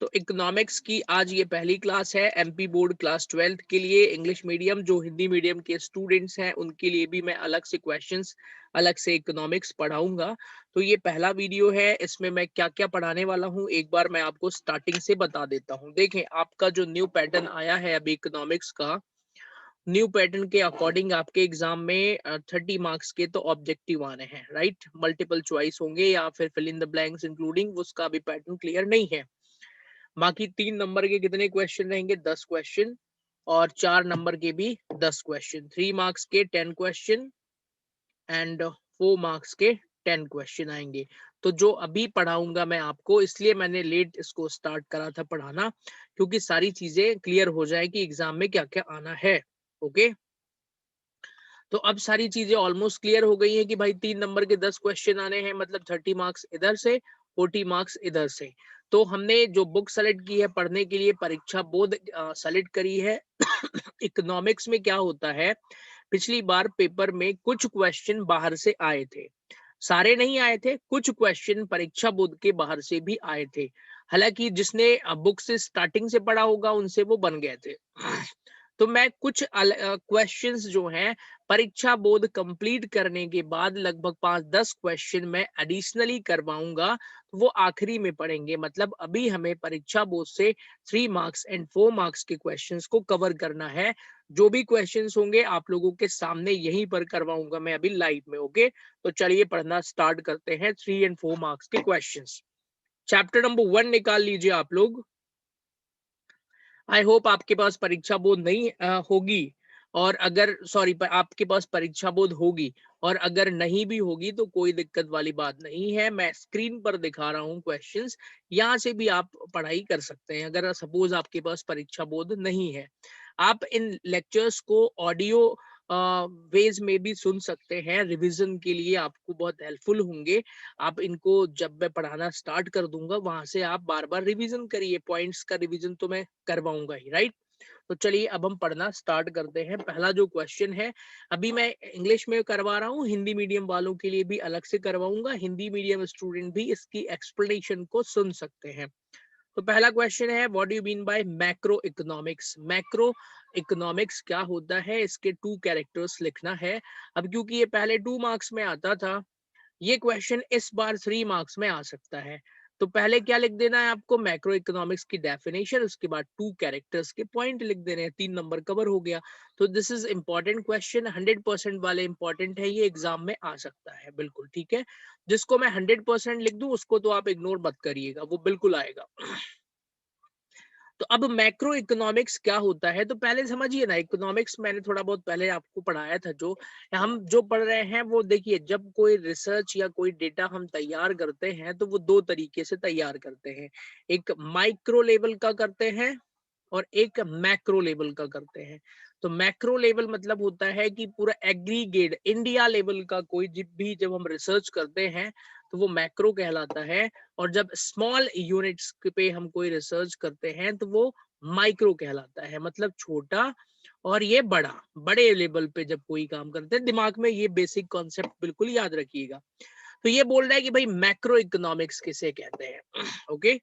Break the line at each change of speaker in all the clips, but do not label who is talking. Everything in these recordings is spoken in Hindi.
तो इकोनॉमिक्स की आज ये पहली क्लास है एमपी बोर्ड क्लास 12th के लिए। इंग्लिश मीडियम जो हिंदी मीडियम के स्टूडेंट्स हैं उनके लिए भी मैं अलग से क्वेश्चंस अलग से इकोनॉमिक्स पढ़ाऊंगा। तो ये पहला वीडियो है, इसमें मैं क्या क्या पढ़ाने वाला हूँ एक बार मैं आपको स्टार्टिंग से बता देता हूँ। देखें, आपका जो न्यू पैटर्न आया है अभी इकोनॉमिक्स का, न्यू पैटर्न के अकॉर्डिंग आपके एग्जाम में 30 मार्क्स के तो ऑब्जेक्टिव आने हैं, राइट। मल्टीपल चॉइस होंगे या फिर fill in the blanks including, उसका अभी पैटर्न क्लियर नहीं है। बाकी 3 नंबर के कितने क्वेश्चन रहेंगे? 10 क्वेश्चन। और 4 नंबर के भी 10 क्वेश्चन। 3 मार्क्स के 10 क्वेश्चन एंड 4 मार्क्स के 10 क्वेश्चन आएंगे। तो जो अभी पढ़ाऊंगा मैं आपको, इसलिए मैंने लेट इसको स्टार्ट करा था पढ़ाना, क्योंकि सारी चीजें क्लियर हो जाए कि एग्जाम में क्या क्या आना है। ओके, तो अब सारी चीजें ऑलमोस्ट क्लियर हो गई है कि भाई 3 नंबर के 10 क्वेश्चन आने हैं, मतलब 30 मार्क्स इधर से, 40 मार्क्स इधर से। तो हमने जो बुक सेलेक्ट की है पढ़ने के लिए, परीक्षा बोध सेलेक्ट करी है। इकोनॉमिक्स में क्या होता है, पिछली बार पेपर में कुछ क्वेश्चन बाहर से आए थे, सारे नहीं आए थे, कुछ क्वेश्चन परीक्षा बोर्ड के बाहर से भी आए थे। हालांकि जिसने बुक से स्टार्टिंग से पढ़ा होगा उनसे वो बन गए थे। तो मैं कुछ क्वेश्चंस जो हैं परीक्षा बोर्ड कंप्लीट करने के बाद लगभग 5-10 क्वेश्चन मैं एडिशनली करवाऊंगा, तो वो आखिरी में पढ़ेंगे। मतलब अभी हमें परीक्षा बोर्ड से 3 मार्क्स एंड 4 मार्क्स के क्वेश्चंस को कवर करना है। जो भी क्वेश्चंस होंगे आप लोगों के सामने यहीं पर करवाऊंगा मैं अभी लाइव में। ओके, तो चलिए पढ़ना स्टार्ट करते हैं 3 एंड 4 मार्क्स के क्वेश्चंस। चैप्टर नंबर 1 निकाल लीजिए आप लोग। आई होप आपके पास परीक्षा बोर्ड नहीं होगी, और अगर सॉरी आपके पास परीक्षा बोर्ड होगी, और अगर नहीं भी होगी तो कोई दिक्कत वाली बात नहीं है। मैं स्क्रीन पर दिखा रहा हूँ क्वेश्चंस, यहाँ से भी आप पढ़ाई कर सकते हैं अगर सपोज आपके पास परीक्षा बोर्ड नहीं है। आप इन लेक्चर्स को ऑडियो वेज में भी सुन सकते हैं, रिवीजन के लिए आपको बहुत हेल्पफुल होंगे। आप इनको जब मैं पढ़ाना स्टार्ट कर दूंगा वहां से आप बार बार रिवीजन करिए, पॉइंट्स का रिवीजन तो मैं करवाऊंगा ही, राइट। तो चलिए अब हम पढ़ना स्टार्ट करते हैं। पहला जो क्वेश्चन है, अभी मैं इंग्लिश में करवा रहा हूँ, हिंदी मीडियम वालों के लिए भी अलग से करवाऊंगा, हिंदी मीडियम स्टूडेंट भी इसकी एक्सप्लेनेशन को सुन सकते हैं। तो पहला क्वेश्चन है, what do you mean by macro economics. Macro economics क्या होता है, इसके 2 कैरेक्टर्स लिखना है। अब क्योंकि ये पहले 2 मार्क्स में आता था, ये क्वेश्चन इस बार 3 मार्क्स में आ सकता है। तो पहले क्या लिख देना है आपको, मैक्रो इकोनॉमिक्स की डेफिनेशन, उसके बाद 2 कैरेक्टर्स के पॉइंट लिख देने हैं, 3 नंबर कवर हो गया। तो दिस इज इंपॉर्टेंट क्वेश्चन, 100% वाले इंपॉर्टेंट है, ये एग्जाम में आ सकता है, बिल्कुल ठीक है। जिसको मैं 100% लिख दूं उसको तो आप इग्नोर मत करिएगा, वो बिल्कुल आएगा। तो अब मैक्रो इकोनॉमिक्स क्या होता है, तो पहले समझिए ना, इकोनॉमिक्स मैंने थोड़ा बहुत पहले आपको पढ़ाया था। जो हम जो पढ़ रहे हैं वो देखिए, जब कोई रिसर्च या कोई डेटा हम तैयार करते हैं तो वो 2 तरीके से तैयार करते हैं। एक माइक्रो लेवल का करते हैं और एक मैक्रो लेवल का करते हैं। तो मैक्रो लेवल मतलब होता है कि पूरा एग्रीगेट इंडिया लेवल का कोई जब हम रिसर्च करते हैं तो वो मैक्रो कहलाता है। और जब स्मॉल यूनिट्स पे हम कोई रिसर्च करते हैं तो वो माइक्रो कहलाता है, मतलब छोटा। और ये बड़ा, बड़े लेवल पे जब कोई काम करते हैं, दिमाग में ये बेसिक कॉन्सेप्ट बिल्कुल याद रखिएगा। तो ये बोल रहा है कि भाई मैक्रो इकोनॉमिक्स किसे कहते हैं। ओके,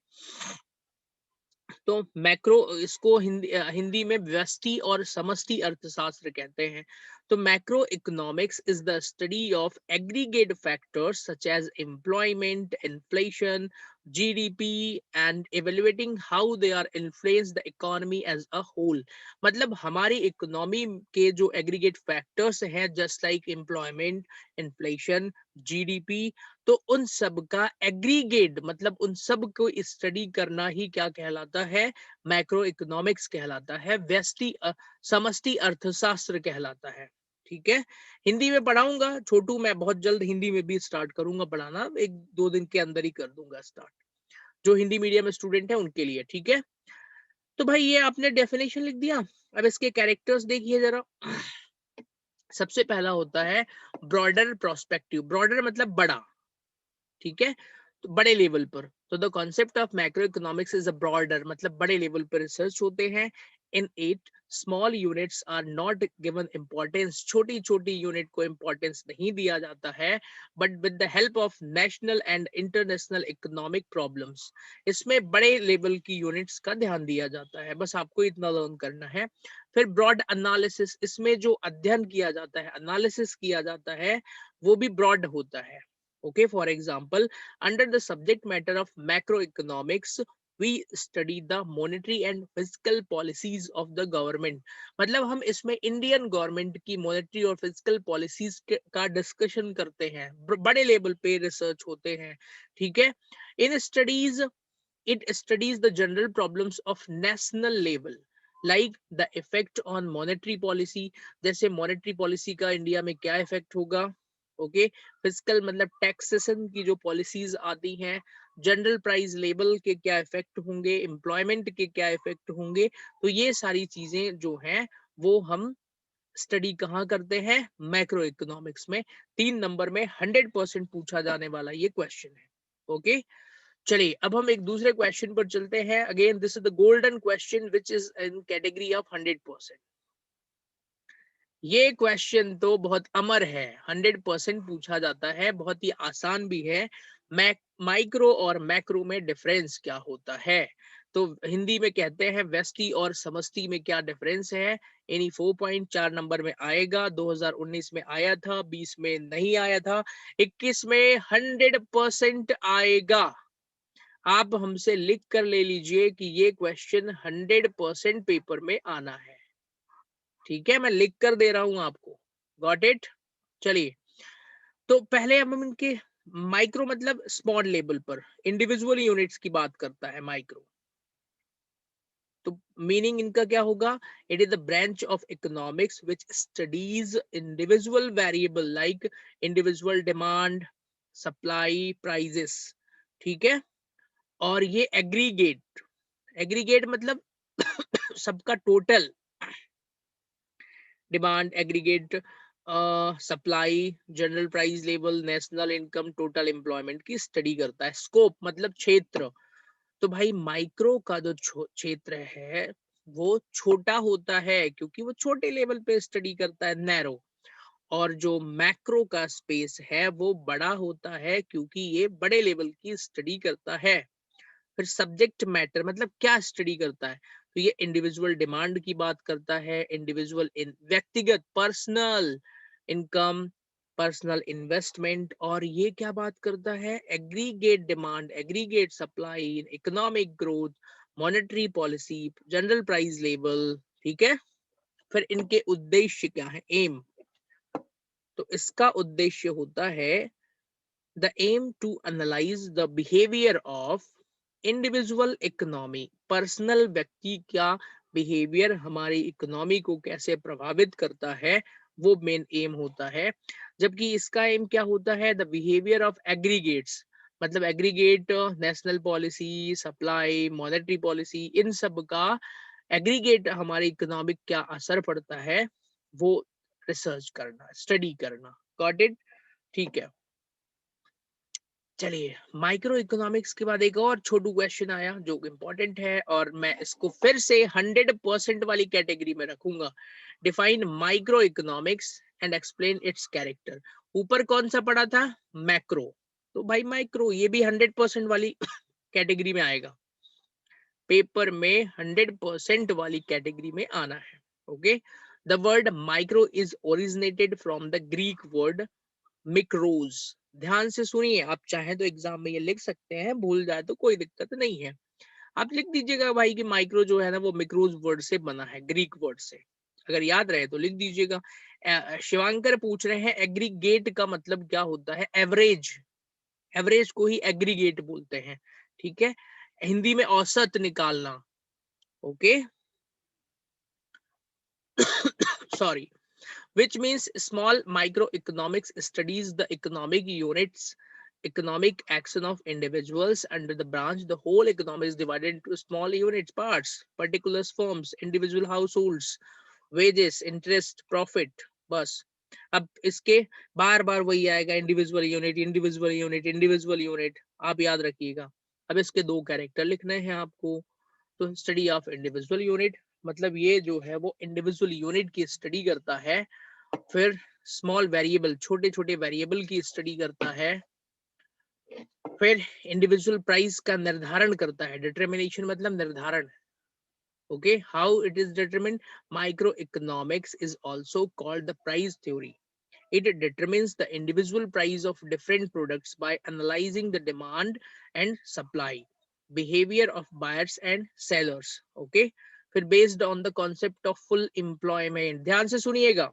तो मैक्रो इसको हिंदी में व्यष्टि और समष्टि अर्थशास्त्र कहते हैं। तो macro economics is the study of aggregate factors such as employment, inflation, GDP and evaluating how they are influence the economy as a whole. मतलब हमारी इकोनॉमी के जो एग्रीगेट फैक्टर्स हैं, just like employment, inflation, GDP, तो उन सब का एग्रीगेट मतलब उन सब को स्टडी करना ही क्या कहलाता है, मैक्रो इकोनॉमिक्स कहलाता है, व्यष्टि समष्टि अर्थशास्त्र कहलाता है। ठीक है, हिंदी में पढ़ाऊंगा छोटू, मैं बहुत जल्द हिंदी में भी स्टार्ट करूंगा पढ़ाना, 1-2 दिन के अंदर ही कर दूंगा स्टार्ट, जो हिंदी मीडियम स्टूडेंट है उनके लिए। ठीक है, तो भाई ये आपने डेफिनेशन लिख दिया। अब इसके कैरेक्टर्स देखिए जरा। सबसे पहला होता है ब्रॉडर प्रोस्पेक्टिव। ब्रॉडर मतलब बड़ा, ठीक है, तो बड़े लेवल पर। तो the concept of macro economics is a broader, मतलब बड़े लेवल पर रिसर्च होते हैं। In it, small units are not given importance. छोटी छोटी यूनिट को importance नहीं दिया जाता है, but with the help of national and international economic problems, इसमें बड़े लेवल की यूनिट्स का ध्यान दिया जाता है. बस आपको इतना लर्न करना है. फिर ब्रॉड एनालिसिस, इसमें जो अध्ययन किया जाता है, एनालिसिस किया जाता है, वो भी ब्रॉड होता है. Okay, for example, under the subject matter of macroeconomics, we study the monetary and fiscal policies of the government. मतलब हम इसमें इंडियन गवर्नमेंट की मॉनेटरी और फिजिकल पॉलिसीज का डिस्कशन करते हैं, बड़े लेवल पे रिसर्च होते हैं. ठीक है. In studies it studies the general problems of national level, like the effect on monetary policy. जैसे monetary policy का इंडिया में क्या इफेक्ट होगा. ओके. फिजिकल मतलब टैक्सेशन की जो पॉलिसीज आती हैं, जनरल प्राइस लेवल के क्या इफेक्ट होंगे, एम्प्लॉयमेंट के क्या इफेक्ट होंगे. तो ये सारी चीजें जो हैं वो हम स्टडी कहाँ करते हैं, मैक्रो इकोनॉमिक्स में. 3 नंबर में 100% पूछा जाने वाला ये क्वेश्चन है. ओके. चलिए अब हम एक दूसरे क्वेश्चन पर चलते हैं. Again this is the golden question which is in category of 100%. ये क्वेश्चन तो बहुत अमर है, 100% पूछा जाता है, बहुत ही आसान भी है. माइक्रो और मैक्रो में डिफरेंस क्या होता है. तो हिंदी में कहते हैं व्यष्टि और समष्टि में क्या डिफरेंस है. इन्हीं 4.4 नंबर में आएगा. 2019 में आया था, 20 में नहीं आया था, 21 में 100% आएगा. आप हमसे लिख कर ले लीजिए कि ये क्वेश्चन 100% पेपर में आना है. ठीक है, मैं लिख कर दे रहा हूं आपको. Got it. चलिए, तो पहले हम इनके माइक्रो मतलब स्मॉल लेवल पर इंडिविजुअल यूनिट्स की बात करता है माइक्रो. तो मीनिंग इनका क्या होगा. It is the branch of economics which studies individual variable like individual demand, supply, prices. ठीक है. और ये एग्रीगेट, एग्रीगेट मतलब सबका total demand, aggregate supply, general price level, national income, total employment की स्टडी करता है. स्कोप मतलब क्षेत्र. तो भाई माइक्रो का जो क्षेत्र है वो छोटा होता है क्योंकि वो छोटे लेवल पे स्टडी करता है, नैरो. और जो मैक्रो का स्पेस है वो बड़ा होता है क्योंकि ये बड़े लेवल की स्टडी करता है. फिर सब्जेक्ट मैटर मतलब क्या स्टडी करता है. तो ये इंडिविजुअल डिमांड की बात करता है, इंडिविजुअल इन व्यक्तिगत पर्सनल इनकम, पर्सनल इन्वेस्टमेंट. और ये क्या बात करता है, aggregate demand, aggregate supply, economic growth, monetary policy, general price level. ठीक है. फिर इनके उद्देश्य क्या है, एम. तो इसका उद्देश्य होता है the aim to analyze the behavior of individual economy. Personal व्यक्ति का बिहेवियर हमारी इकोनॉमी को कैसे प्रभावित करता है, वो मेन एम होता है. जबकि इसका एम क्या होता है, द बिहेवियर ऑफ एग्रीगेट्स मतलब aggregate, national policy, supply, monetary policy, इन सब का एग्रीगेट हमारी इकोनॉमिक क्या असर पड़ता है वो रिसर्च करना, स्टडी करना. Got it. ठीक है. चलिए, माइक्रो इकोनॉमिक्स के बाद एक और छोटू क्वेश्चन आया जो इम्पोर्टेंट है और मैं इसको फिर से 100% वाली कैटेगरी में रखूंगा. Define micro economics and explain it's character. ऊपर कौन सा पड़ा था, मैक्रो. तो भाई माइक्रो ये भी 100% वाली कैटेगरी में आएगा. पेपर में 100% वाली कैटेगरी में आना है. Okay. The word micro is originated from the Greek word mikros. ध्यान से सुनिए, आप चाहें तो एग्जाम में ये लिख सकते हैं, भूल जाए तो कोई दिक्कत नहीं है. आप लिख दीजिएगा भाई कि माइक्रो जो है ना वो मिक्रोज वर्ड से बना है, ग्रीक वर्ड से. अगर याद रहे तो लिख दीजिएगा. शिवांकर पूछ रहे हैं एग्रीगेट का मतलब क्या होता है, एवरेज. एवरेज को ही एग्रीगेट बोलते हैं. ठीक है. हिंदी में औसत निकालना. Okay. Sorry. Which means small microeconomics studies the economic units, economic action of individuals under the branch. The whole economy is divided into small units, parts, particulars, firms, individual households, wages, interest, profit. बस. अब इसके बार बार वही आएगा, individual unit, individual unit, individual unit. आप याद रखिएगा. अब इसके 2 कैरेक्टर लिखने हैं आपको. तो स्टडी ऑफ इंडिविजुअल यूनिट, मतलब ये जो है वो इंडिविजुअल यूनिट की स्टडी करता है। फिर स्मॉल वेरिएबल, छोटे छोटे वेरिएबल की स्टडी करता है। फिर इंडिविजुअल प्राइस का निर्धारण करता है। डिटर्मिनेशन मतलब निर्धारण। Okay, how it is determined? Micro economics is also called the price theory. It determines the individual price of different products by analyzing the demand and supply, behavior of buyers and sellers. Okay, फिर based on the concept of full employment. ध्यान से सुनिएगा,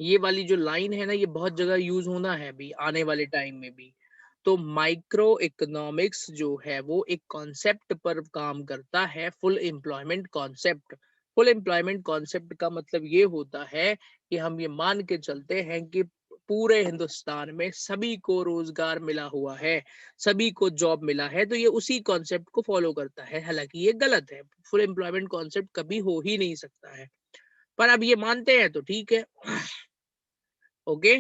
ये वाली जो लाइन है ना, ये बहुत जगह यूज होना है अभी आने वाले टाइम में भी। तो माइक्रो इकोनॉमिक्स जो है वो एक कॉन्सेप्ट पर काम करता है, full employment concept. Full employment concept का मतलब ये होता है कि हम ये मान के चलते हैं कि पूरे हिंदुस्तान में सभी को रोजगार मिला हुआ है, सभी को जॉब मिला है, तो ये उसी कॉन्सेप्ट को फॉलो करता है। हालांकि ये गलत है, फुल एम्प्लॉयमेंट कॉन्सेप्ट कभी हो ही नहीं सकता है, पर अब ये मानते हैं तो ठीक है। ओके,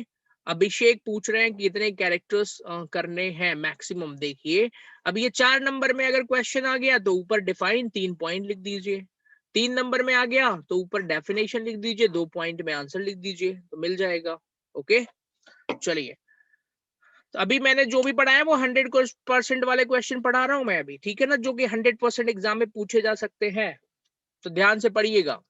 अभिषेक पूछ रहे हैं कि कितने कैरेक्टर्स करने हैं मैक्सिमम। देखिए, अब ये 4 नंबर में अगर क्वेश्चन आ गया तो ऊपर डिफाइन 3 पॉइंट लिख दीजिए, 3 नंबर में आ गया तो ऊपर डेफिनेशन लिख दीजिए, 2 पॉइंट में आंसर लिख दीजिए, तो मिल जाएगा। ओके, चलिए, तो अभी मैंने जो भी पढ़ा है वो 100% वाले क्वेश्चन पढ़ा रहा हूं मैं अभी, ठीक है ना, जो कि 100% एग्जाम में पूछे जा सकते हैं, तो ध्यान से पढ़िएगा।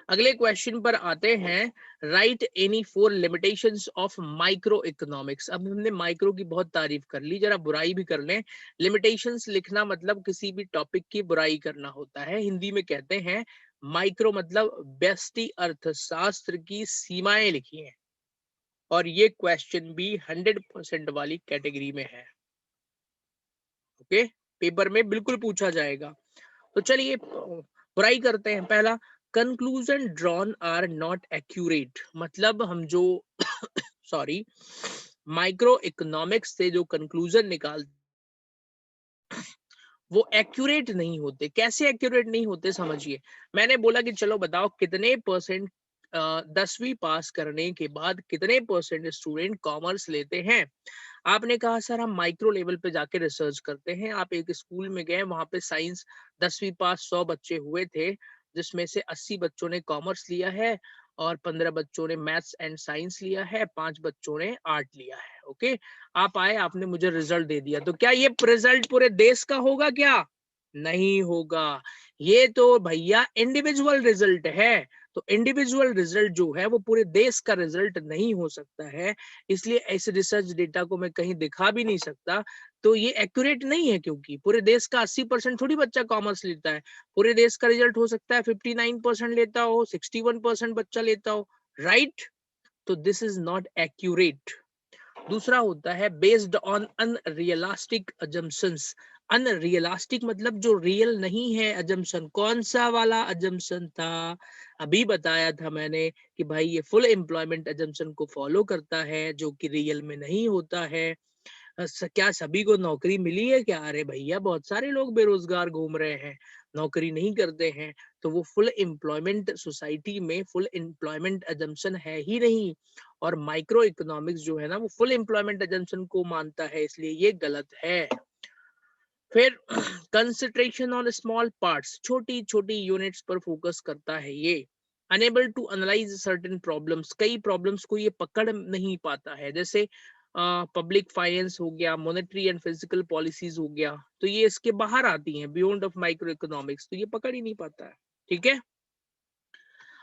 अगले क्वेश्चन पर आते हैं। Right any 4 limitations of micro economics. अब हमने माइक्रो की बहुत तारीफ कर ली, जरा बुराई भी कर लें। लिमिटेशंस लिखना मतलब किसी भी टॉपिक की बुराई करना होता है। हिंदी में कहते हैं माइक्रो मतलब व्यष्टि अर्थशास्त्र की सीमाएं लिखी हैं, और ये क्वेश्चन भी 100% वाली कैटेगरी में है। ओके, पेपर में बिल्कुल पूछा जाएगा। तो चलिए बुराई करते हैं। पहला, conclusion drawn are not accurate. मतलब हम जो सॉरी माइक्रो इकोनॉमिक्स से जो कंक्लूजन निकाल वो एक्यूरेट नहीं होते। कैसे एक्यूरेट नहीं होते समझिए। मैंने बोला कि चलो बताओ कितने परसेंट 10वीं पास करने के बाद कितने परसेंट स्टूडेंट कॉमर्स लेते हैं। आपने कहा सर हम माइक्रो लेवल पे जाके रिसर्च करते हैं। आप एक स्कूल में गए, वहां पे साइंस 10वीं पास 100 बच्चे हुए थे, जिसमें से 80 बच्चों ने कॉमर्स लिया है और 15 बच्चों ने मैथ्स एंड साइंस लिया है, 5 बच्चों ने आर्ट लिया है। ओके, आप आए, आपने मुझे रिजल्ट दे दिया, तो क्या ये रिजल्ट पूरे देश का होगा? क्या नहीं होगा। ये तो भैया इंडिविजुअल रिजल्ट है। तो इंडिविजुअल रिजल्ट जो है वो पूरे देश का रिजल्ट नहीं हो सकता है, इसलिए ऐसे रिसर्च डेटा को मैं कहीं दिखा भी नहीं सकता। तो ये एक्यूरेट नहीं है, क्योंकि पूरे देश का 80% थोड़ी बच्चा कॉमर्स लेता है। पूरे देश का रिजल्ट हो सकता है 59% लेता हो, 61% बच्चा लेता हो, राइट? तो दिस इज नॉट एक्यूरेट। दूसरा होता है based on unrealistic assumptions. Unrealistic मतलब जो रियल नहीं है अजम्पशन। कौन सा वाला अजम्पशन था? अभी बताया था मैंने कि भाई ये फुल एम्प्लॉयमेंट अजम्पशन को फॉलो करता है, जो कि रियल में नहीं होता है। क्या सभी को नौकरी मिली है क्या? अरे भैया बहुत सारे लोग बेरोजगार घूम रहे हैं, नौकरी नहीं करते हैं। तो वो फुल एम्प्लॉयमेंट सोसाइटी में फुल एम्प्लॉयमेंट अजम्पशन है ही नहीं। और माइक्रो इकोनॉमिक्स जो है ना वो फुल एम्प्लॉयमेंट एजम्पशन को मानता है, इसलिए ये गलत है। फिर कंसंट्रेशन ऑन स्मॉल पार्ट्स, छोटी छोटी यूनिट्स पर फोकस करता है ये। Enable to analyse certain problems, कई प्रॉब्लम्स को ये पकड़ नहीं पाता है, जैसे पब्लिक फाइनेंस हो गया, मॉनेटरी एंड फिजिकल पॉलिसीज हो गया, तो ये इसके बाहर आती हैं, बियॉन्ड ऑफ माइक्रो इकोनॉमिक्स, तो ये पकड़ ही नहीं पाता है। ठीक है,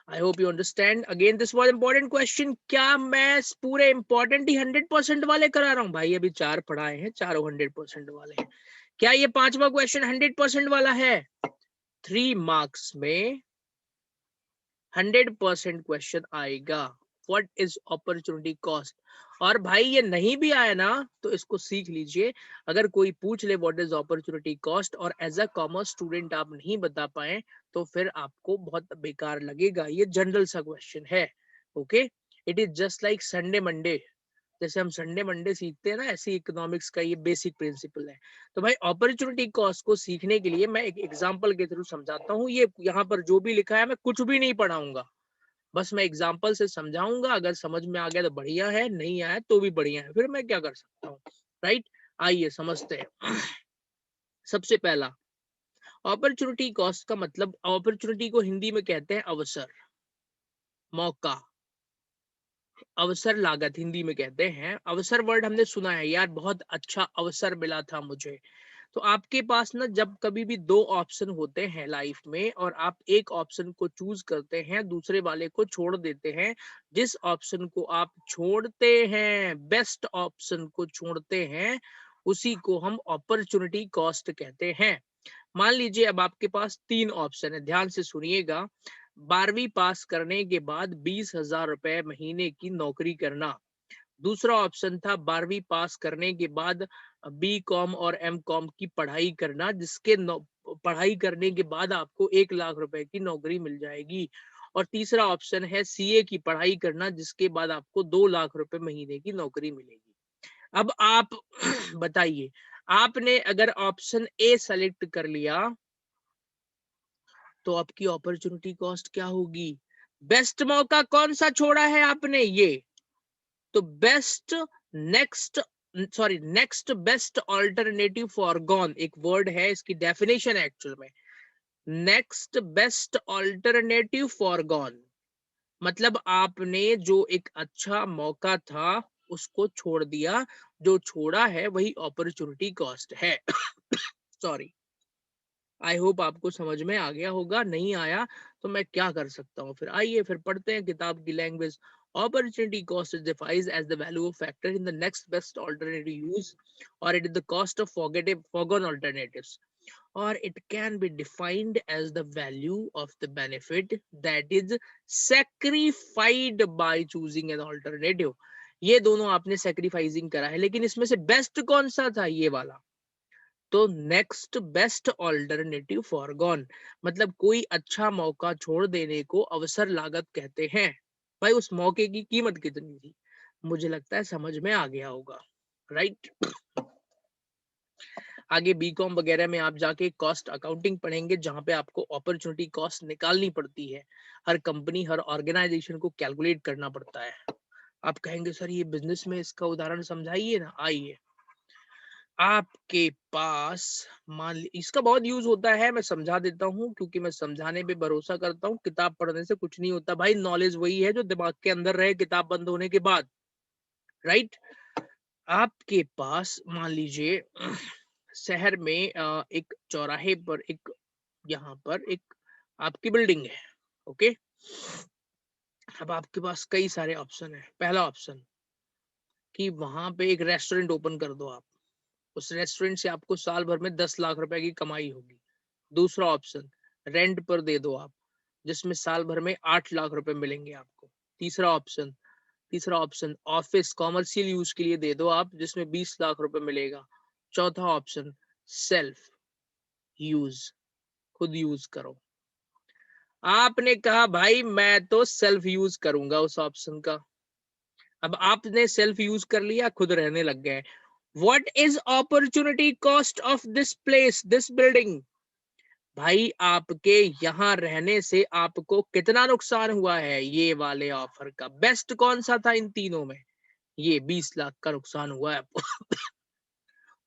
I hope you understand. Again this was important question. क्या मैं पूरे इंपॉर्टेंट ही 100% वाले करा रहा हूँ? भाई अभी 4 पढ़ाए हैं, चारों 100% वाले हैं। क्या ये 5वां क्वेश्चन 100% वाला है? 3 मार्क्स में 100% क्वेश्चन आएगा। What is opportunity cost? और भाई ये नहीं भी आया ना तो इसको सीख लीजिए। अगर कोई पूछ ले व्हाट इज अपॉर्चुनिटी कॉस्ट और एज अ कॉमर्स स्टूडेंट आप नहीं बता पाए तो फिर आपको बहुत बेकार लगेगा। ये जनरल सा क्वेश्चन है। Okay, it is just like Sunday Monday. जैसे हम संडे मंडे सीखते हैं ना, ऐसे इकोनॉमिक्स का ये बेसिक प्रिंसिपल है। तो भाई अपॉर्चुनिटी कॉस्ट को सीखने के लिए मैं एक एग्जांपल के थ्रू समझाता हूँ। ये यहाँ पर जो भी लिखा है मैं कुछ भी नहीं पढ़ाऊंगा, बस मैं एग्जांपल से समझाऊंगा। अगर समझ में आ गया तो बढ़िया है, नहीं आया तो भी बढ़िया है, फिर मैं क्या कर सकता हूँ, राइट? आइए समझते हैं। सबसे पहला, अपॉर्चुनिटी कॉस्ट का मतलब, अपॉर्चुनिटी को हिंदी में कहते हैं अवसर, मौका, अवसर लागत हिंदी में कहते हैं। अवसर वर्ड हमने सुना है यार, बहुत अच्छा अवसर मिला था मुझे। तो आपके पास ना जब कभी भी दो ऑप्शन होते हैं लाइफ में और आप एक ऑप्शन को चूज करते हैं, दूसरे वाले को छोड़ देते हैं, जिस ऑप्शन को आप छोड़ते हैं, बेस्ट ऑप्शन को छोड़ते हैं, उसी को हम अपॉर्चुनिटी कॉस्ट कहते हैं। मान लीजिए अब आपके पास तीन ऑप्शन है, ध्यान से सुनिएगा। 12वीं पास करने के बाद 20,000 रुपए महीने की नौकरी करना। दूसरा ऑप्शन था 12वीं पास करने के बाद बी कॉम और एम कॉम की पढ़ाई करना, जिसके पढ़ाई करने के बाद आपको 1 लाख रुपए की नौकरी मिल जाएगी। और तीसरा ऑप्शन है सीए की पढ़ाई करना, जिसके बाद आपको 2 लाख रुपए महीने की नौकरी मिलेगी। अब आप बताइए, आपने अगर ऑप्शन ए सेलेक्ट कर लिया तो आपकी अपॉर्चुनिटी कॉस्ट क्या होगी? बेस्ट मौका कौन सा छोड़ा है आपने? ये तो best, next, sorry, next best alternative foregone एक वर्ड है, इसकी डेफिनेशन है एक्चुअल में। नेक्स्ट बेस्ट ऑल्टरनेटिव फॉरगॉन मतलब आपने जो एक अच्छा मौका था उसको छोड़ दिया, जो छोड़ा है वही अपॉर्चुनिटी कॉस्ट है। सॉरी, आई होप आपको समझ में आ गया होगा, नहीं आया तो मैं क्या कर सकता हूँ फिर। आइए फिर पढ़ते हैं किताब की language. Opportunity cost is defined as the value of factor in the next best alternative use, or it is the cost of foregone alternatives, or it can be defined as the value of the benefit that is sacrificed by choosing an alternative. ये दोनों आपने sacrificing करा है, लेकिन इसमें से बेस्ट कौन सा था? ये वाला। तो नेक्स्ट बेस्ट ऑल्टरनेटिव फॉरगॉन मतलब कोई अच्छा मौका छोड़ देने को अवसर लागत कहते हैं। भाई उस मौके की कीमत कितनी थी? मुझे लगता है समझ में आ गया होगा, राइट। आगे बीकॉम वगैरह में आप जाके कॉस्ट अकाउंटिंग पढ़ेंगे, जहां पे आपको अपॉर्चुनिटी कॉस्ट निकालनी पड़ती है। हर कंपनी, हर ऑर्गेनाइजेशन को कैलकुलेट करना पड़ता है। आप कहेंगे सर ये बिजनेस में इसका उदाहरण समझाइए ना। आइए, आपके पास मान ली, इसका बहुत यूज होता है, मैं समझा देता हूँ क्योंकि मैं समझाने पे भरोसा करता हूँ। किताब पढ़ने से कुछ नहीं होता भाई, नॉलेज वही है जो दिमाग के अंदर रहे किताब बंद होने के बाद, राइट। आपके पास मान लीजिए शहर में एक चौराहे पर एक, यहाँ पर एक आपकी बिल्डिंग है, ओके। अब आपके पास कई सारे ऑप्शन है। पहला ऑप्शन कि वहां पे एक रेस्टोरेंट ओपन कर दो आप, उस रेस्टोरेंट से आपको साल भर में 10 लाख रुपए की कमाई होगी। दूसरा ऑप्शन, रेंट पर दे दो आप, जिसमें साल भर में 8 लाख रुपए मिलेंगे आपको। तीसरा ऑप्शन, ऑफिस कॉमर्शियल यूज के लिए दे दो आप, जिसमें 20 लाख रुपए मिलेगा। चौथा ऑप्शन, सेल्फ यूज, खुद यूज करो। आपने कहा भाई मैं तो सेल्फ यूज करूंगा उस ऑप्शन का। अब आपने सेल्फ यूज कर लिया, खुद रहने लग गए। What is opportunity cost of this place, this building? भाई आपके यहाँ रहने से आपको कितना नुकसान हुआ है? ये वाले ऑफर का बेस्ट कौन सा था इन तीनों में? ये 20 लाख का नुकसान हुआ है आपको।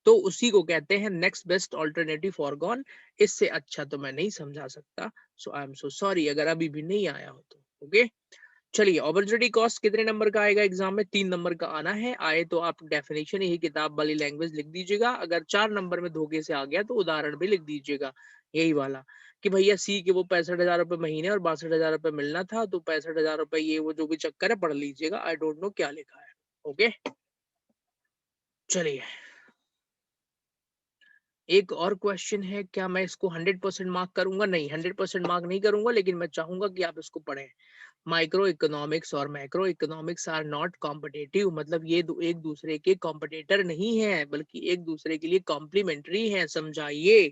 तो उसी को कहते हैं नेक्स्ट बेस्ट ऑल्टरनेटिव फॉरगॉन। इससे अच्छा तो मैं नहीं समझा सकता। सो आई एम सो सॉरी अगर अभी भी नहीं आया हो तो। ओके, चलिए, अपॉर्चुनिटी कॉस्ट कितने नंबर का आएगा एग्जाम में? 3 नंबर का आना है। आए तो आप डेफिनेशन यही किताब वाली लैंग्वेज लिख दीजिएगा। अगर 4 नंबर में धोखे से आ गया तो उदाहरण भी लिख दीजिएगा, यही वाला कि भैया सी के वो 65,000 रुपए महीने और 62,000 रुपए मिलना था, तो 65,000 रुपए ये वो जो भी चक्कर है पढ़ लीजिएगा। आई डोंट नो क्या लिखा है। ओके, चलिए, एक और क्वेश्चन है। क्या मैं इसको 100% मार्क करूंगा? नहीं, 100% मार्क नहीं करूंगा, लेकिन मैं चाहूंगा कि आप इसको पढ़ें। माइक्रो इकोनॉमिक्स और macro economics are not competitive मतलब ये एक दूसरे के कॉम्पिटेटर नहीं है, बल्कि एक दूसरे के लिए कॉम्प्लीमेंट्री है। समझाइए।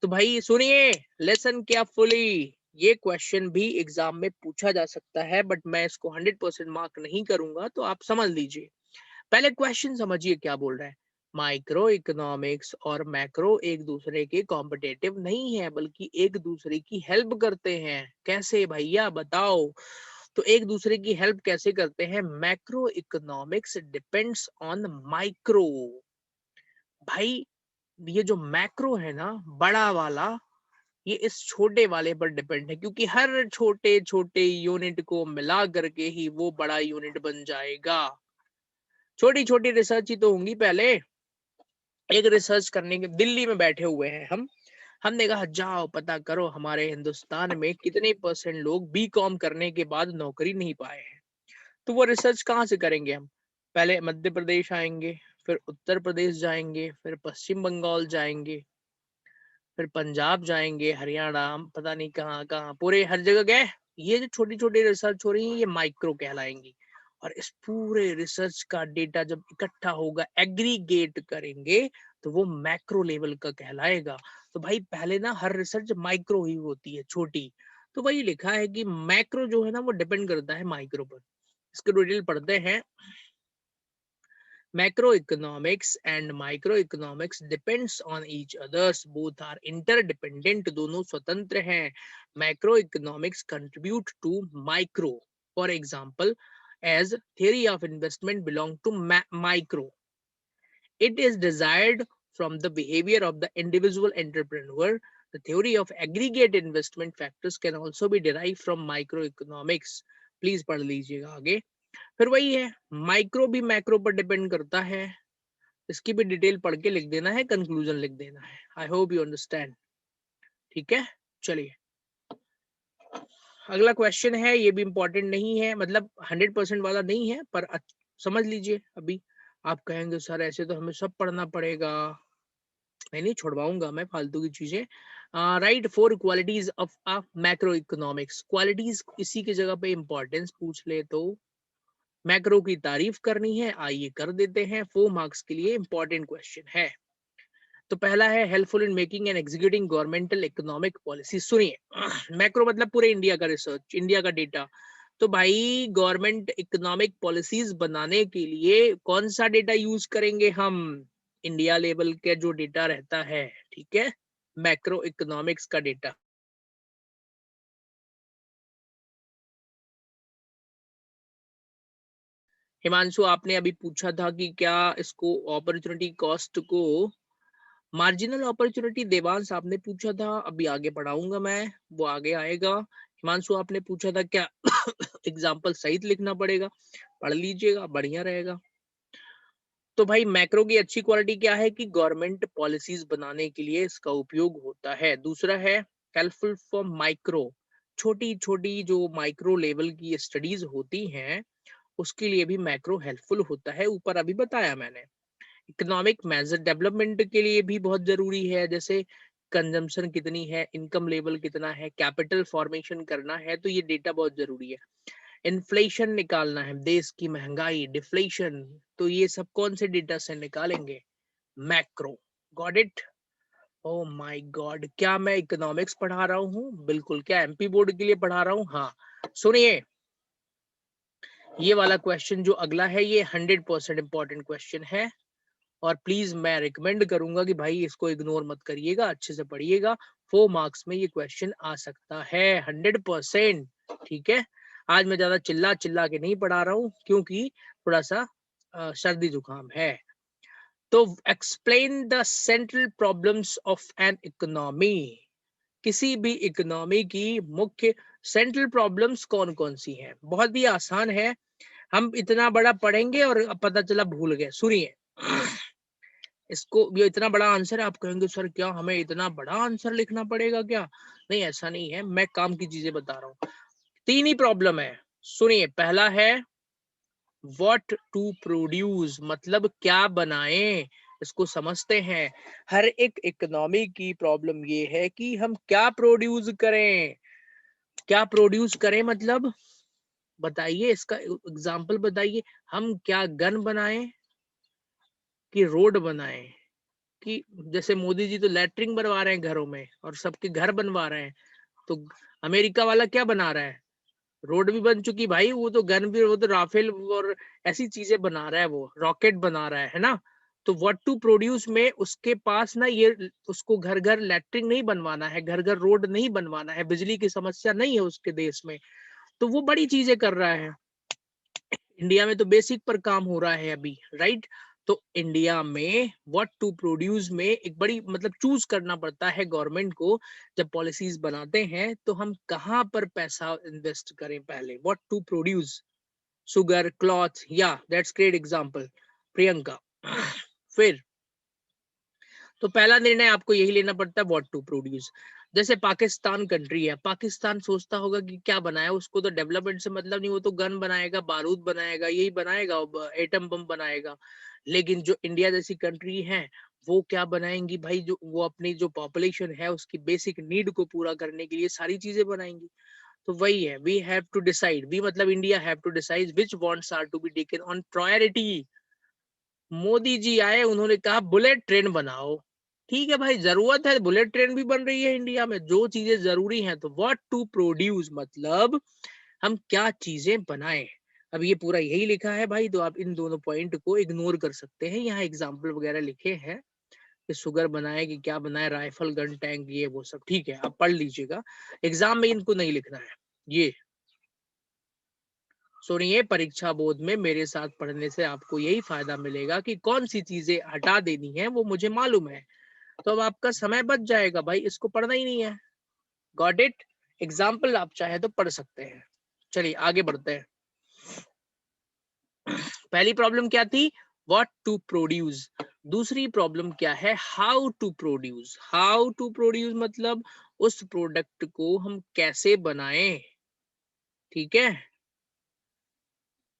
तो भाई सुनिए लेसन केयरफुली। ये क्वेश्चन भी एग्जाम में पूछा जा सकता है, बट मैं इसको 100% मार्क नहीं करूंगा, तो आप समझ लीजिए। पहले क्वेश्चन समझिए क्या बोल रहा है। माइक्रो इकोनॉमिक्स और मैक्रो एक दूसरे के कॉम्पिटेटिव नहीं है, बल्कि एक दूसरे की हेल्प करते हैं। कैसे भैया बताओ? तो एक दूसरे की हेल्प कैसे करते हैं? Macro economics depends on micro. भाई ये जो मैक्रो है ना, बड़ा वाला, ये इस छोटे वाले पर डिपेंड है, क्योंकि हर छोटे छोटे यूनिट को मिला करके ही वो बड़ा यूनिट बन जाएगा। छोटी छोटी रिसर्च ही तो होंगी पहले। एक रिसर्च करने के दिल्ली में बैठे हुए हैं हमने कहा जाओ पता करो हमारे हिंदुस्तान में कितने परसेंट लोग बीकॉम करने के बाद नौकरी नहीं पाए हैं। तो वो रिसर्च कहाँ से करेंगे हम? पहले मध्य प्रदेश आएंगे, फिर उत्तर प्रदेश जाएंगे, फिर पश्चिम बंगाल जाएंगे, फिर पंजाब जाएंगे, हरियाणा, पता नहीं कहाँ कहाँ, पूरे हर जगह गए। ये जो छोटी छोटी रिसर्च हो रही है ये माइक्रो कहलाएंगी। और इस पूरे रिसर्च का डेटा जब इकट्ठा होगा, एग्रीगेट करेंगे, तो वो मैक्रो लेवल का कहलाएगा। तो भाई पहले ना हर रिसर्च माइक्रो ही होती है, छोटी। तो वही लिखा है कि मैक्रो जो है ना वो डिपेंड करता है माइक्रो पर। इसके डिटेल पढ़ते हैं। Macroeconomics and microeconomics depends on each others. Both are interdependent. दोनों स्वतंत्र हैं. Macroeconomics contribute to micro. For example, as theory of investment belong to micro. It is desired from the behavior of the individual entrepreneur. The theory of aggregate investment factors can also be derived from microeconomics. Please पढ़ लीजिएगा आगे। फिर वही है, माइक्रो भी मैक्रो पर डिपेंड करता है। इसकी भी डिटेल पढ़ के लिख देना है, कंक्लूजन लिख देना है। I hope you understand. ठीक है, चलिए अगला क्वेश्चन है। ये भी इंपॉर्टेंट नहीं है, मतलब 100% वाला नहीं है, पर समझ लीजिए। अभी आप कहेंगे सर ऐसे तो हमें सब पढ़ना पड़ेगा। नहीं छोड़वाऊंगा मैं फालतू की चीजें। Right 4 qualities of a macro economics. Qualities इसी की जगह पे इंपॉर्टेंस पूछ ले तो मैक्रो की तारीफ करनी है, आइए कर देते हैं। 4 मार्क्स के लिए इंपॉर्टेंट क्वेश्चन है। तो पहला है helpful in making and executing governmental economic policy. सुनिए मैक्रो मतलब पूरे इंडिया का रिसर्च, इंडिया का डेटा। तो भाई गवर्नमेंट इकोनॉमिक पॉलिसीज बनाने के लिए कौन सा डेटा यूज करेंगे हम? इंडिया लेवल के जो डेटा रहता है, ठीक है, मैक्रो इकोनॉमिक्स का डेटा। हिमांशु आपने अभी पूछा था कि क्या इसको अपॉर्चुनिटी कॉस्ट को मार्जिनल अपॉर्चुनिटी, देवांश आपने पूछा था, अभी आगे पढ़ाऊंगा मैं, वो आगे आएगा। हिमांशु आपने पूछा था क्या एग्जाम्पल सहित लिखना पड़ेगा, पढ़ लीजिएगा बढ़िया रहेगा। तो भाई मैक्रो की अच्छी क्वालिटी क्या है कि गवर्नमेंट पॉलिसीज बनाने के लिए इसका उपयोग होता है। दूसरा है हेल्पफुल फॉर माइक्रो, छोटी छोटी जो माइक्रो लेवल की स्टडीज होती हैं उसके लिए भी मैक्रो हेल्पफुल होता है, ऊपर अभी बताया मैंने। इकोनॉमिक मेजर डेवलपमेंट के लिए भी बहुत जरूरी है, जैसे कंजम्पशन कितनी है, इनकम लेवल कितना है, कैपिटल फॉर्मेशन करना है, तो ये डेटा बहुत जरूरी है। इन्फ्लेशन निकालना है, देश की महंगाई, डिफ्लेशन, तो ये सब कौन से डेटा से निकालेंगे? Macro. Got it? Oh my God, क्या मैं इकोनॉमिक्स पढ़ा रहा हूँ? बिल्कुल। क्या एमपी बोर्ड के लिए पढ़ा रहा हूँ? हाँ। सुनिए ये वाला क्वेश्चन जो अगला है ये 100% इंपॉर्टेंट क्वेश्चन है, और प्लीज मैं रिकमेंड करूंगा कि भाई इसको इग्नोर मत करिएगा, अच्छे से पढ़िएगा। 4 मार्क्स में ये क्वेश्चन आ सकता है 100%। ठीक है, आज मैं ज्यादा चिल्ला चिल्ला के नहीं पढ़ा रहा हूँ क्योंकि थोड़ा सा सर्दी जुकाम है। तो explain the central problems of an economy. किसी भी इकोनॉमी की मुख्य सेंट्रल प्रॉब्लम्स कौन कौन सी हैं? बहुत ही आसान है, हम इतना बड़ा पढ़ेंगे और पता चला भूल गए। सुनिए इसको, ये इतना बड़ा आंसर है, आप कहेंगे सर क्या हमें इतना बड़ा आंसर लिखना पड़ेगा क्या? नहीं ऐसा नहीं है, मैं काम की चीजें बता रहा हूँ। 3 ही प्रॉब्लम है। सुनिए पहला है व्हाट टू प्रोड्यूस, मतलब क्या बनाएं, इसको समझते हैं। हर एक इकोनॉमी की प्रॉब्लम ये है कि हम क्या प्रोड्यूस करें। क्या प्रोड्यूस करें मतलब बताइए, इसका एग्जांपल बताइए। हम क्या गन बनाएं कि रोड बनाएं? कि जैसे मोदी जी तो लैट्रिन बनवा रहे हैं घरों में और सबके घर बनवा रहे हैं, तो अमेरिका वाला क्या बना रहा है? रोड भी बन चुकी भाई, वो तो गन भी, वो तो राफेल और ऐसी चीजें बना रहा है, वो रॉकेट बना रहा है ना। तो व्हाट टू प्रोड्यूस में उसके पास ना ये, उसको घर घर लैट्रिन नहीं बनवाना है, घर घर रोड नहीं बनवाना है, बिजली की समस्या नहीं है उसके देश में, तो वो बड़ी चीजें कर रहा है। इंडिया में तो बेसिक पर काम हो रहा है अभी, राइट। तो इंडिया में व्हाट टू प्रोड्यूस में एक बड़ी मतलब चूज करना पड़ता है गवर्नमेंट को। जब पॉलिसीज बनाते हैं तो हम कहाँ पर पैसा इन्वेस्ट करें पहले, what to produce, sugar, cloth, या दैट्स ग्रेट एग्जांपल प्रियंका। फिर तो पहला निर्णय आपको यही लेना पड़ता है, व्हाट टू प्रोड्यूस। जैसे पाकिस्तान कंट्री है, पाकिस्तान सोचता होगा कि क्या बनाया, उसको तो डेवलपमेंट से मतलब नहीं, वो तो गन बनाएगा, बारूद बनाएगा, यही बनाएगा, एटम बम बनाएगा। लेकिन जो इंडिया जैसी कंट्री है वो क्या बनाएंगी भाई, जो वो अपनी जो पॉपुलेशन है उसकी बेसिक नीड को पूरा करने के लिए सारी चीजें बनाएंगी। तो वही है, we have to decide, we मतलब India have to decide which wants are to be taken on priority. Modi ji आए, उन्होंने कहा बुलेट ट्रेन बनाओ। ठीक है भाई, जरूरत है, बुलेट ट्रेन भी बन रही है इंडिया में, जो चीजें जरूरी हैं। तो व्हाट टू प्रोड्यूस मतलब हम क्या चीजें बनाएं। अब ये पूरा यही लिखा है भाई, तो आप इन दोनों पॉइंट को इग्नोर कर सकते हैं। यहाँ एग्जाम्पल वगैरह लिखे हैं कि शुगर बनाए कि क्या बनाए, राइफल, गन, टैंक, ये वो सब ठीक है, आप पढ़ लीजिएगा, एग्जाम में इनको नहीं लिखना है। ये सुनिए, परीक्षा बोर्ड में मेरे साथ पढ़ने से आपको यही फायदा मिलेगा कि कौन सी चीजें हटा देनी है वो मुझे मालूम है। तो अब आपका समय बच जाएगा भाई, इसको पढ़ना ही नहीं है। Got it. एग्जाम्पल आप चाहे तो पढ़ सकते हैं। चलिए आगे बढ़ते हैं। पहली प्रॉब्लम क्या थी, व्हाट टू प्रोड्यूस। दूसरी प्रॉब्लम क्या है, how to produce. How to produce मतलब उस प्रोडक्ट को हम कैसे बनाएं। ठीक है,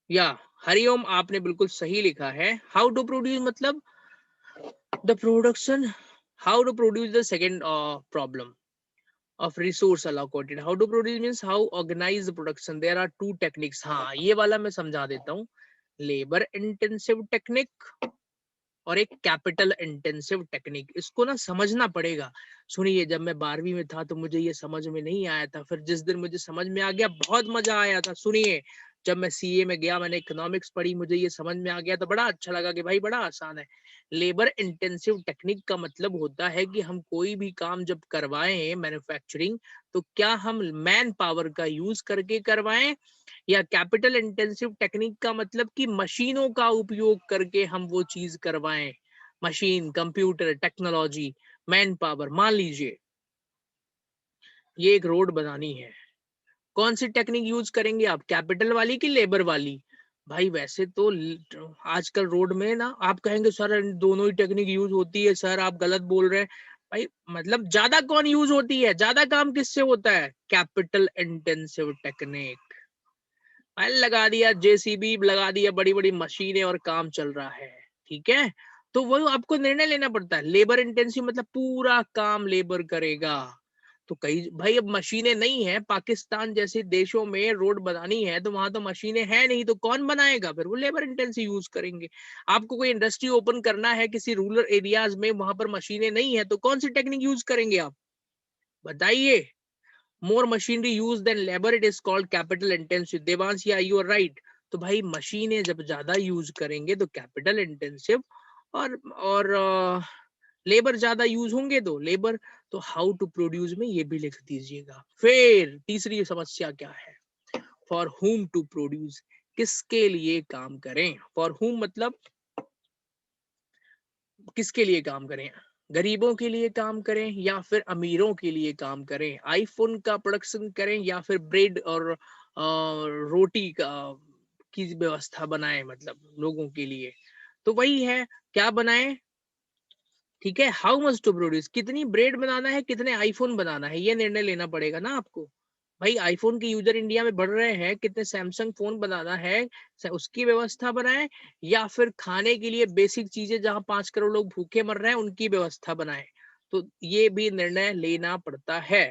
या हरिओम, आपने बिल्कुल सही लिखा है। हाउ टू प्रोड्यूस मतलब the production, how to produce the second problem of resource allocated. How to produce means how organize the production. There are two techniques. हाँ, ये वाला मैं समझा देता हूँ। लेबर इंटेंसिव टेक्निक और एक कैपिटल इंटेंसिव टेक्निक, इसको ना समझना पड़ेगा। सुनिए, जब मैं 12वीं में था तो मुझे ये समझ में नहीं आया था, फिर जिस दिन मुझे समझ में आ गया बहुत मजा आया था। सुनिए, जब मैं सीए में गया, मैंने इकोनॉमिक्स पढ़ी, मुझे ये समझ में आ गया तो बड़ा अच्छा लगा कि भाई बड़ा आसान है। लेबर इंटेंसिव टेक्निक का मतलब होता है कि हम कोई भी काम जब करवाएं मैन्युफैक्चरिंग, तो क्या हम मैन पावर का यूज करके करवाएं, या कैपिटल इंटेंसिव टेक्निक का मतलब कि मशीनों का उपयोग करके हम वो चीज करवाएं। Machine, computer, technology, man power. मान लीजिए ये एक रोड बनानी है, कौन सी टेक्निक यूज करेंगे आप, कैपिटल वाली कि लेबर वाली। भाई वैसे तो आजकल रोड में ना, आप कहेंगे सर दोनों ही टेक्निक यूज होती है, सर आप गलत बोल रहे हैं। भाई मतलब ज्यादा कौन यूज होती है, ज्यादा काम किससे होता है, कैपिटल इंटेंसिव टेक्निक। लगा दिया जेसीबी, लगा दिया बड़ी बड़ी मशीनें और काम चल रहा है। ठीक है, तो वो आपको निर्णय लेना पड़ता है। लेबर इंटेंसिव मतलब पूरा काम लेबर करेगा। तो कई भाई अब मशीनें नहीं है, पाकिस्तान जैसे देशों में रोड बनानी है तो वहां तो मशीनें हैं नहीं, तो कौन बनाएगा, फिर वो लेबर इंटेंसिव यूज करेंगे। आपको कोई इंडस्ट्री ओपन करना है किसी रूरल एरियाज में, वहां पर मशीनें नहीं है, तो कौन सी टेक्निक यूज करेंगे आप, बताइए। more machinery used than labor, it is called capital intensive. Devansh, या you are right। तो भाई मशीनें जब ज्यादा यूज करेंगे तो कैपिटल इंटेंसिव, और लेबर ज्यादा यूज होंगे तो लेबर। तो हाउ टू प्रोड्यूस में ये भी लिख दीजिएगा। फिर तीसरी समस्या क्या है, फॉर हुम टू प्रोड्यूस, किसके लिए काम करें। फॉर हुम मतलब किसके लिए काम करें, गरीबों के लिए काम करें या फिर अमीरों के लिए काम करें, आईफोन का प्रोडक्शन करें या फिर ब्रेड और रोटी का की व्यवस्था बनाएं, मतलब लोगों के लिए। तो वही है, क्या बनाएं। ठीक है, हाउ मच टू प्रोड्यूस, कितनी ब्रेड बनाना है, कितने आईफोन बनाना है, ये निर्णय लेना पड़ेगा ना आपको। भाई आईफोन के यूजर इंडिया में बढ़ रहे हैं, कितने सैमसंग फोन बनाना है, उसकी व्यवस्था बनाएं, या फिर खाने के लिए बेसिक चीजें जहां 5 करोड़ लोग भूखे मर रहे हैं उनकी व्यवस्था बनाएं। तो ये भी निर्णय लेना पड़ता है।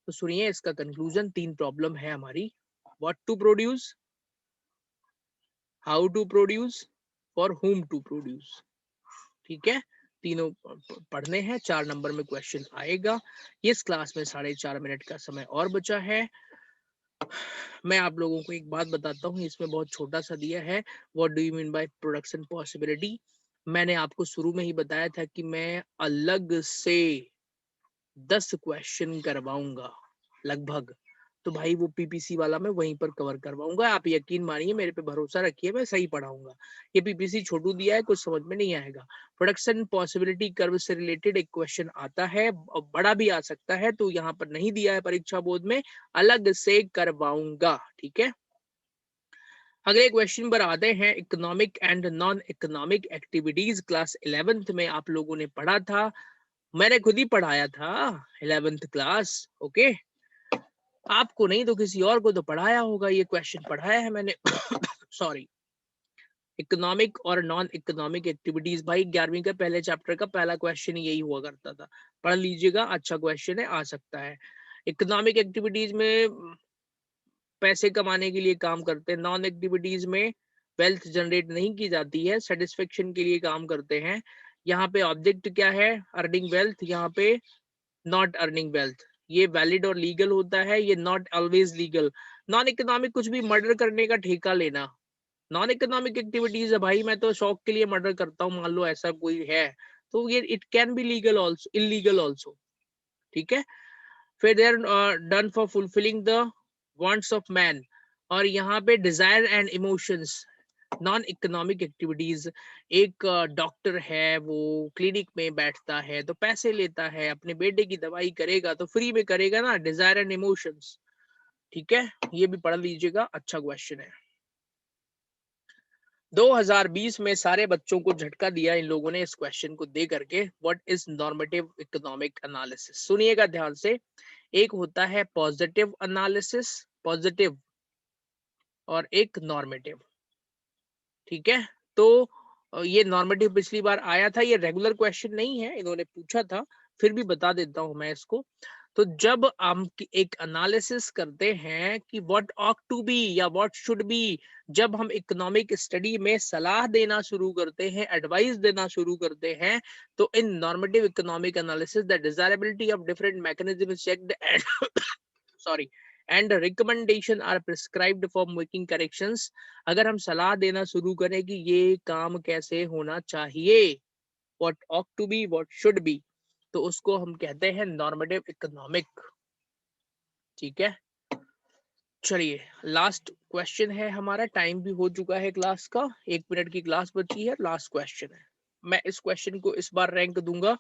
तो सुनिए इसका कंक्लूजन, 3 प्रॉब्लम है हमारी, what to produce, how to produce, for whom to produce. ठीक है, तीनों पढ़ने हैं, 4 नंबर में क्वेश्चन आएगा। इस क्लास में 4.5 मिनट का समय और बचा है। मैं आप लोगों को एक बात बताता हूँ, इसमें बहुत छोटा सा दिया है, what do you mean by production possibility. मैंने आपको शुरू में ही बताया था कि मैं अलग से 10 क्वेश्चन करवाऊंगा लगभग। तो भाई वो पीपीसी वाला मैं वहीं पर कवर करवाऊंगा। आप यकीन मानिए, मेरे पे भरोसा रखिए, मैं सही पढ़ाऊंगा। ये पीपीसी छोटू दिया है, कुछ समझ में नहीं आएगा। प्रोडक्शन पॉसिबिलिटी कर्व से रिलेटेड एक क्वेश्चन आता है, बड़ा भी आ सकता है, तो यहाँ पर नहीं दिया है परीक्षा बोर्ड में, अलग से करवाऊंगा। ठीक है, अगले क्वेश्चन पर आते हैं। Economic and non economic activities class 11th में आप लोगों ने पढ़ा था, मैंने खुद ही पढ़ाया था 11th क्लास। ओके, आपको नहीं तो किसी और को तो पढ़ाया होगा, ये क्वेश्चन पढ़ाया है मैंने। सॉरी। इकोनॉमिक और नॉन इकोनॉमिक एक्टिविटीज, भाई 11वीं का पहले चैप्टर का पहला क्वेश्चन यही हुआ करता था, पढ़ लीजिएगा, अच्छा क्वेश्चन है, आ सकता है। इकोनॉमिक एक्टिविटीज में पैसे कमाने के लिए काम करते हैं, नॉन एक्टिविटीज में वेल्थ जनरेट नहीं की जाती है, सेटिस्फेक्शन के लिए काम करते हैं। यहाँ पे ऑब्जेक्ट क्या है, अर्निंग वेल्थ, यहाँ पे नॉट अर्निंग वेल्थ। ये वैलिड और लीगल होता है, ये not always legal. Non economic कुछ भी मर्डर करने का ठेका लेना, नॉन इकोनॉमिक एक्टिविटीज है भाई, मैं तो शौक के लिए मर्डर करता हूँ, मान लो ऐसा कोई है, तो ये it can be legal also, illegal also. ठीक है, फिर they are done for fulfilling the wants of man, और यहाँ पे desire and emotions, non economic activities. एक डॉक्टर है, वो क्लिनिक में बैठता है तो पैसे लेता है, अपने बेटे की दवाई करेगा तो फ्री में करेगा ना, डिजायर एंड इमोशंस। ठीक है, ये भी पढ़ लीजिएगा, अच्छा क्वेश्चन है। 2020 में सारे बच्चों को झटका दिया इन लोगों ने इस क्वेश्चन को दे करके। What is normative economic analysis, सुनिएगा ध्यान से। एक होता है पॉजिटिव एनालिसिस, पॉजिटिव, और एक नॉर्मेटिव। ठीक है, तो ये नॉर्मेटिव पिछली बार आया था, ये रेगुलर क्वेश्चन नहीं है, इन्होंने पूछा था, फिर भी बता देता हूं मैं इसको। तो जब हम एक एनालिसिस करते हैं कि व्हाट ऑट टू बी या व्हाट शुड बी, जब हम इकोनॉमिक स्टडी में सलाह देना शुरू करते हैं, एडवाइस देना शुरू करते हैं, तो in normative economic analysis the desirability of different mechanism checked and sorry and recommendation are prescribed for making corrections. अगर हम सलाह देना शुरू करें कि ये काम कैसे होना चाहिए, what ought to be, what should be, तो उसको हम कहते हैं नॉर्मेटिव इकोनॉमिक। ठीक है, चलिए लास्ट क्वेश्चन है हमारा, टाइम भी हो चुका है क्लास का, 1 मिनट की क्लास बची है, लास्ट क्वेश्चन है। मैं इस क्वेश्चन को इस बार रैंक दूंगा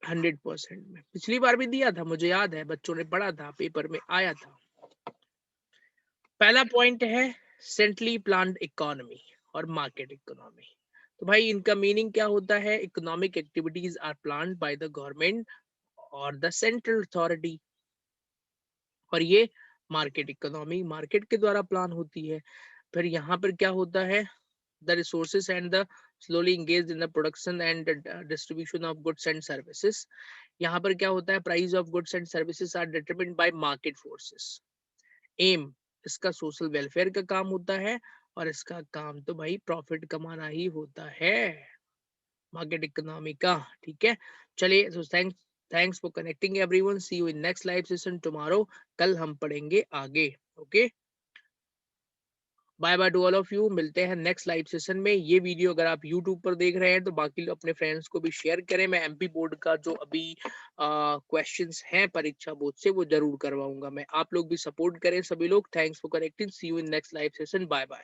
100% में, पिछली बार भी दिया था, मुझे याद है, बच्चों ने पढ़ा था, पेपर में आया था। पहला पॉइंट है सेंट्रली प्लान्ड इकोनॉमी और मार्केट इकोनॉमी। तो भाई इनका मीनिंग क्या होता है, economic activities are planned by the government और द सेंट्रल अथॉरिटी, और ये मार्केट इकोनॉमी मार्केट के द्वारा प्लान होती है। फिर यहाँ पर क्या होता है, the resources and the slowly engaged in the production and distribution of goods and services। यहाँ पर क्या होता है, price of goods and services are determined by market forces. Um, इसका सोशल वेलफेयर का काम होता है, और इसका काम तो भाई प्रॉफिट कमाना ही होता है, मार्केट इकोनॉमी का। ठीक है, चलिए, so thanks for connecting everyone, see you in next live session tomorrow, कल हम पढ़ेंगे आगे। Okay, bye bye to all of you, मिलते हैं नेक्स्ट लाइव सेशन में। ये वीडियो अगर आप यूट्यूब पर देख रहे हैं तो बाकी अपने फ्रेंड्स को भी शेयर करें। मैं एमपी बोर्ड का जो अभी क्वेश्चंस हैं परीक्षा बोर्ड से, वो जरूर करवाऊंगा मैं, आप लोग भी सपोर्ट करें सभी लोग। Thanks for connecting, see you in next live session, bye bye.